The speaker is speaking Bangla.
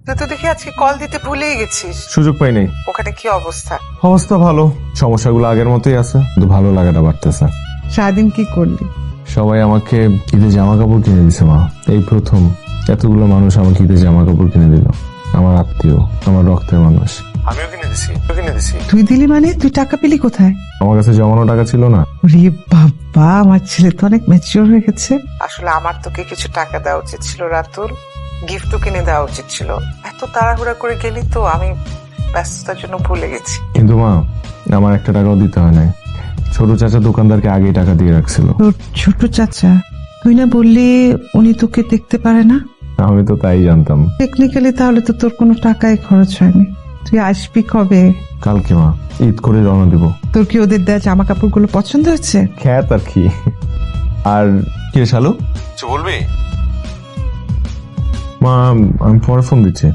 তুই তো দেখি আজকে কল দিতে ভুলেই গেছিস। সুযোগ পাই নাই। ওখানে কি অবস্থা? অবস্থা ভালো, সমস্যাগুলো আগের মতোই আছে, কিন্তু ভালো লাগাটা বাড়তেছে। সারাদিন কি করলি? সবাই আমাকে ঈদে জামা কাপড় কিনে দিছে মা। এই প্রথম এতগুলো মানুষ আমাকে ঈদে জামা কাপড় কিনে দিল। আমার আত্মীয়, আমার রক্তের মানুষ। আমিও কিনে দিছি। তুই দিলি মানে? তুই টাকা পেলি কোথায়? আমার কাছে জমানো টাকা ছিল না। রে বাবা, আমার ছেলে তো অনেক ম্যাচিওর হয়ে গেছে। আসলে আমার তোকে কিছু টাকা দেওয়া উচিত ছিল রাতুল, গিফটও কিনে দেওয়া উচিত ছিল। এত তাড়াহুড়া করে গেলি তো, আমি ব্যস্ততার জন্য ভুলে গেছি। কিন্তু মা, আমার একটা টাকাও দিতে হয় নাই। ছোট চাচা দোকানদারকে আগেই টাকা দিয়ে রাখছিল। তোর ছোট চাচা? তুই না বললি উনি তোকে দেখতে পারে না? আমি তো তাই জানতাম। টেকনিক্যালি তাহলে তো তোর কোনো টাকাই খরচ হয়নি। তুই আসবি কবে? কালকে মা, ঈদ করে রওনা দিব। তোর কি ওদের দেওয়া জামা কাপড়গুলো পছন্দ হয়েছে? খ্যাত আর কি। আর কি রে শালু, কিছু বলবি? মা, আমি পরে ফোন দিচ্ছি।